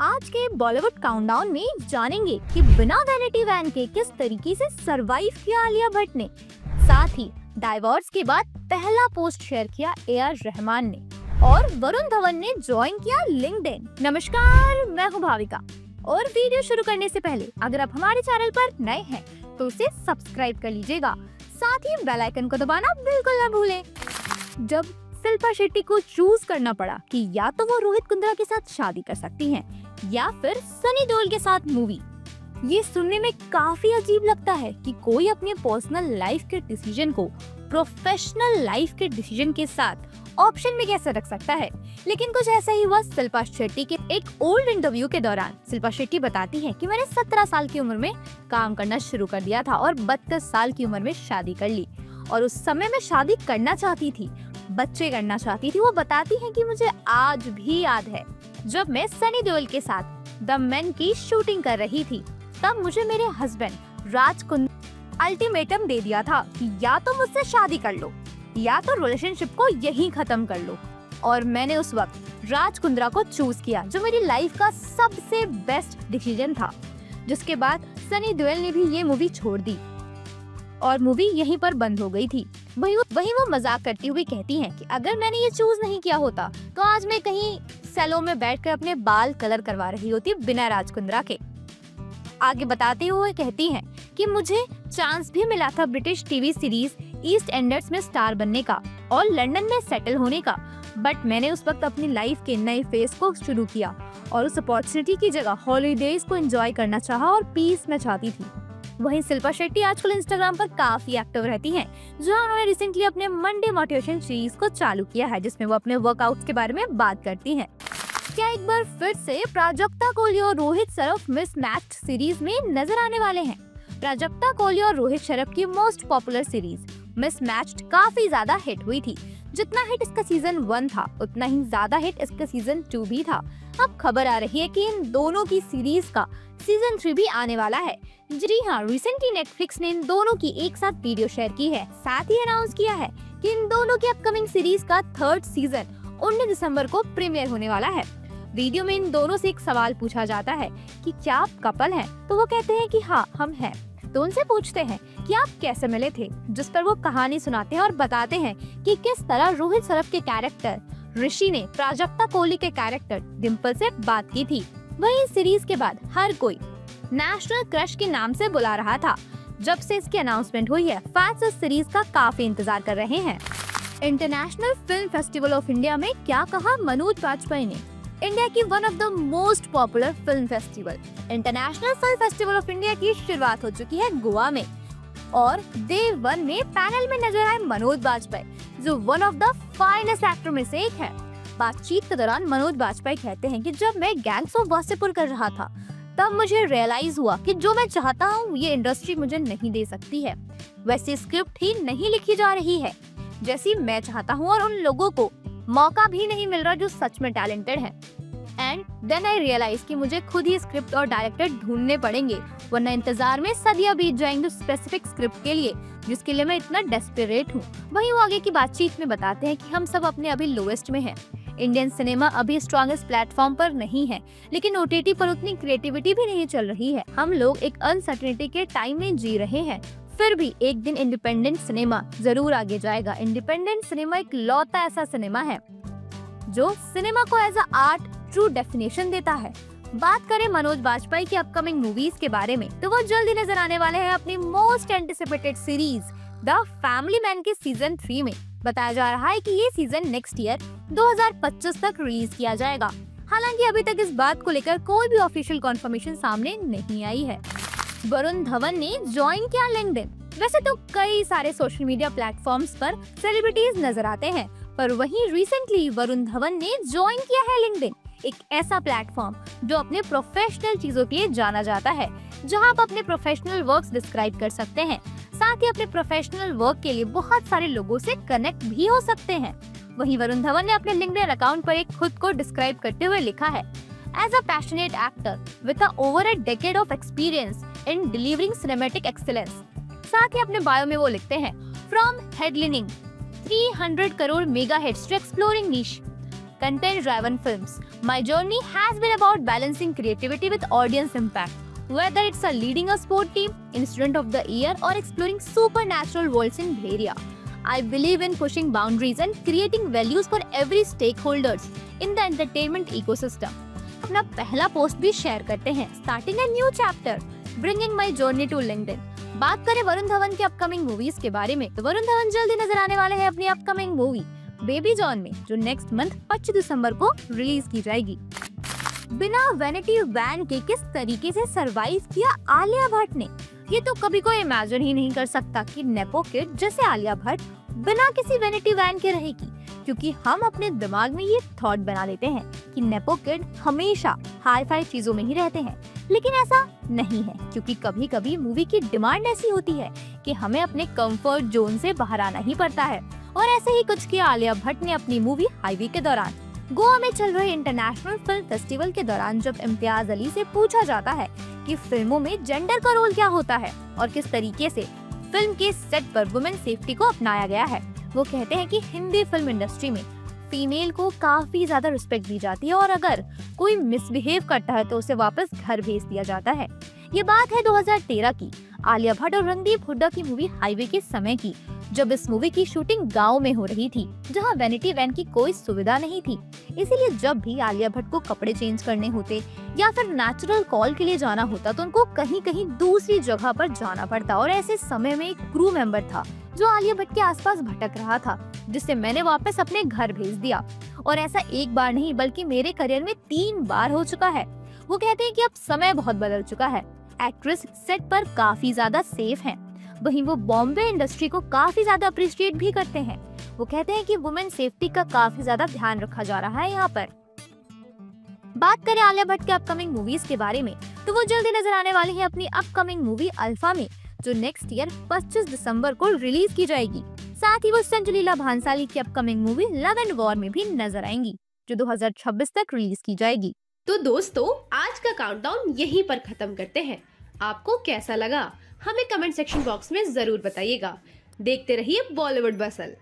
आज के बॉलीवुड काउंटडाउन में जानेंगे कि बिना वैनिटी वैन के किस तरीके से सरवाइव किया आलिया भट्ट ने। साथ ही डाइवोर्स के बाद पहला पोस्ट शेयर किया AR रहमान ने और वरुण धवन ने ज्वाइन किया लिंक्डइन। नमस्कार, मैं हूँ भाविका और वीडियो शुरू करने से पहले अगर आप हमारे चैनल पर नए हैं तो उसे सब्सक्राइब कर लीजिएगा, साथ ही बेल आइकन को दबाना बिल्कुल न भूलें। जब शिल्पा शेट्टी को चूज करना पड़ा कि या तो वो रोहित कुंद्रा के साथ शादी कर सकती हैं या फिर सनी देओल के साथ मूवी, ये सुनने में काफी अजीब लगता है कि कोई अपने पर्सनल लाइफ के डिसीजन को प्रोफेशनल लाइफ के डिसीजन के साथ ऑप्शन में कैसे रख सकता है। लेकिन कुछ ऐसा ही हुआ शिल्पा शेट्टी के एक ओल्ड इंटरव्यू के दौरान। शिल्पा शेट्टी बताती है कि मैंने 17 साल की उम्र में काम करना शुरू कर दिया था और 32 साल की उम्र में शादी कर ली और उस समय मैं शादी करना चाहती थी, बच्चे करना चाहती थी। वो बताती हैं कि मुझे आज भी याद है जब मैं सनी देओल के साथ द मैन की शूटिंग कर रही थी, तब मुझे मेरे हस्बैंड राज कुंद्रा अल्टीमेटम दे दिया था कि या तो मुझसे शादी कर लो या तो रिलेशनशिप को यहीं खत्म कर लो। और मैंने उस वक्त राज कुंद्रा को चूज किया जो मेरी लाइफ का सबसे बेस्ट डिसीजन था। जिसके बाद सनी देओल ने भी ये मूवी छोड़ दी और मूवी यहीं पर बंद हो गई थी। वही वो मजाक करती हुई कहती हैं कि अगर मैंने ये चूज नहीं किया होता तो आज मैं कहीं सैलून में बैठकर अपने बाल कलर करवा रही होती बिना राज कुंद्रा के। आगे बताते हुए कहती हैं कि मुझे चांस भी मिला था British TV series east Anders में स्टार बनने का और लंदन में सेटल होने का, बट मैंने उस वक्त अपनी लाइफ के नए फेज को शुरू किया और उस अपॉर्चुनिटी की जगह हॉलीडेज को एंजॉय करना चाहा और पीस में चाहती थी। वहीं शिल्पा शेट्टी आजकल इंस्टाग्राम पर काफी एक्टिव रहती हैं, जहां उन्होंने रिसेंटली अपने मंडे मोटिवेशन सीरीज को चालू किया है, जिसमें वो अपने वर्कआउट्स के बारे में बात करती हैं। क्या एक बार फिर से प्राजक्ता कोहली और रोहित शरफ मिसमैच्ड सीरीज में नजर आने वाले हैं? प्राजक्ता कोहली और रोहित शरफ की मोस्ट पॉपुलर सीरीज मिसमैच्ड काफी ज्यादा हिट हुई थी। जितना हिट इसका सीजन 1 था उतना ही ज्यादा हिट इसका सीजन 2 भी था। अब खबर आ रही है कि इन दोनों की सीरीज का सीजन 3 भी आने वाला है। जी हाँ, रिसेंटली नेटफ्लिक्स ने इन दोनों की एक साथ वीडियो शेयर की है। साथ ही अनाउंस किया है कि इन दोनों की अपकमिंग सीरीज का 3rd सीजन 19 दिसंबर को प्रीमियर होने वाला है। वीडियो में इन दोनों से एक सवाल पूछा जाता है कि क्या आप कपल हैं, तो वो कहते हैं कि हाँ हम हैं। तो उनसे पूछते हैं कि आप कैसे मिले थे, जिस पर वो कहानी सुनाते हैं और बताते हैं कि किस तरह रोहित शरफ के कैरेक्टर ऋषि ने प्राजक्ता कोहली के कैरेक्टर डिम्पल से बात की थी। वहीं सीरीज के बाद हर कोई नेशनल क्रश के नाम से बुला रहा था। जब से इसकी अनाउंसमेंट हुई है, फैंस इस सीरीज का काफी इंतजार कर रहे हैं। International film festival of India में क्या कहा मनोज बाजपेयी ने? इंडिया की one of the most popular film festival international film festival of India की शुरुआत हो चुकी है गोवा में और डे 1 में पैनल में नजर आए मनोज बाजपेयी, जो one of the finest actor में से एक है। बातचीत के दौरान मनोज बाजपेयी कहते हैं कि जब मैं गैंग्स ऑफ वासेपुर कर रहा था तब मुझे रियलाइज हुआ कि जो मैं चाहता हूँ ये इंडस्ट्री मुझे नहीं दे सकती है। वैसी स्क्रिप्ट ही नहीं लिखी जा रही है जैसी मैं चाहता हूँ और उन लोगों को मौका भी नहीं मिल रहा जो सच में टैलेंटेड है। एंड देन आई रियलाइज कि मुझे खुद ही स्क्रिप्ट और डायरेक्टर ढूंढने पड़ेंगे, वरना इंतजार में सदियां बीत जाएंगे स्पेसिफिक स्क्रिप्ट के लिए जिसके लिए मैं इतना डेस्परेट हूँ। वहीं वो आगे की बातचीत में बताते हैं कि हम सब अपने अभी लोएस्ट में हैं। इंडियन सिनेमा अभी स्ट्रॉन्गेस्ट प्लेटफॉर्म पर नहीं है, लेकिन OTT पर उतनी क्रिएटिविटी भी नहीं चल रही है। हम लोग एक अनसर्टेनिटी के टाइम में जी रहे हैं, फिर भी एक दिन इंडिपेंडेंट सिनेमा जरूर आगे जाएगा। इंडिपेंडेंट सिनेमा एक लौता ऐसा सिनेमा है जो सिनेमा को as a art true definition देता है। बात करें मनोज बाजपेयी की अपकमिंग मूवीज के बारे में, तो वो जल्दी नजर आने वाले हैं अपनी most anticipated series the family man के सीजन 3 में। बताया जा रहा है कि ये सीजन नेक्स्ट ईयर 2025 तक रिलीज किया जाएगा। हालांकि अभी तक इस बात को लेकर कोई भी ऑफिशियल कंफर्मेशन सामने नहीं आई है। वरुण धवन ने ज्वाइन किया लिंक्डइन। वैसे तो कई सारे सोशल मीडिया प्लेटफॉर्म्स पर सेलिब्रिटीज नजर आते हैं, पर वहीं रिसेंटली वरुण धवन ने ज्वाइन किया है लिंक्डइन, एक ऐसा प्लेटफॉर्म जो अपने प्रोफेशनल चीजों के लिए जाना जाता है, जहां आप अपने प्रोफेशनल वर्क्स डिस्क्राइब कर सकते हैं। साथ ही अपने प्रोफेशनल वर्क के लिए बहुत सारे लोगों से कनेक्ट भी हो सकते हैं। वहीं वरुण धवन ने अपने लिंक्डइन अकाउंट पर एक खुद को डिस्क्राइब करते हुए लिखा है, as a passionate actor with over a decade of experience in delivering cinematic excellence. साथ ही अपने बायो में वो लिखते हैं, from headlining 300 crore mega hits to exploring niche content-driven films. My journey has been about balancing creativity with audience impact. Whether it's a leading a sport team, incident of the year, or exploring supernatural worlds in Bheria, I believe in pushing boundaries and creating values for every stakeholders in the entertainment ecosystem. अपना पहला post भी share करते हैं, starting a new chapter, bringing my journey to LinkedIn. बात करें वरुण धवन की upcoming movies के बारे में, तो वरुण धवन जल्दी नजर आने वाले हैं अपनी अपकमिंग मूवी बेबी जॉन में, जो नेक्स्ट मंथ 25 दिसंबर को रिलीज की जाएगी। बिना वैनिटी वैन के किस तरीके से सरवाइव किया आलिया भट्ट ने, ये तो कभी कोई इमेजिन ही नहीं कर सकता कि नेपो किड जैसे आलिया भट्ट बिना किसी वैनिटी वैन के रहेगी, क्योंकि हम अपने दिमाग में ये थॉट बना लेते हैं कि नेपो किड हमेशा हाई फाई चीजों में ही रहते हैं, लेकिन ऐसा नहीं है, क्योंकि कभी कभी मूवी की डिमांड ऐसी होती है कि हमें अपने कंफर्ट जोन से बाहर आना ही पड़ता है। और ऐसे ही कुछ किया आलिया भट्ट ने अपनी मूवी हाईवे के दौरान। गोवा में चल रहे इंटरनेशनल फिल्म फेस्टिवल के दौरान जब इम्तियाज अली से पूछा जाता है कि फिल्मों में जेंडर का रोल क्या होता है और किस तरीके से फिल्म के सेट पर वुमेन सेफ्टी को अपनाया गया है, वो कहते हैं कि हिंदी फिल्म इंडस्ट्री में फीमेल को काफी ज्यादा रिस्पेक्ट दी जाती है और अगर कोई मिसबिहेव करता है तो उसे वापस घर भेज दिया जाता है। ये बात है 2013 की आलिया भट्ट और रणदीप हुड्डा की मूवी हाईवे के समय की, जब इस मूवी की शूटिंग गांव में हो रही थी, जहां वैनिटी वैन की कोई सुविधा नहीं थी। इसीलिए जब भी आलिया भट्ट को कपड़े चेंज करने होते या फिर नेचुरल कॉल के लिए जाना होता तो उनको कहीं कहीं दूसरी जगह पर जाना पड़ता। और ऐसे समय में एक क्रू मेंबर था जो आलिया भट्ट के आसपास भटक रहा था, जिसे मैंने वापस अपने घर भेज दिया। और ऐसा एक बार नहीं बल्कि मेरे करियर में 3 बार हो चुका है। वो कहते हैं कि अब समय बहुत बदल चुका है, एक्ट्रेस सेट पर काफी ज्यादा सेफ हैं। वहीं वो बॉम्बे इंडस्ट्री को काफी ज्यादा अप्रिशिएट भी करते हैं। वो कहते हैं कि वुमेन सेफ्टी का काफी ज्यादा ध्यान रखा जा रहा है यहाँ पर। बात करें आलिया भट्ट के अपकमिंग मूवीज के बारे में, तो वो जल्दी नजर आने वाली है अपनी अपकमिंग मूवी अल्फा में, जो नेक्स्ट ईयर 25 दिसंबर को रिलीज की जाएगी। साथ ही वो संजलीला भांसाली की upcoming movie love and war में भी नजर आएंगी, जो 2026 तक रिलीज की जाएगी। तो दोस्तों, आज का काउंटडाउन यहीं पर खत्म करते हैं। आपको कैसा लगा हमें कमेंट सेक्शन बॉक्स में जरूर बताइएगा। देखते रहिए बॉलीवुड बसल।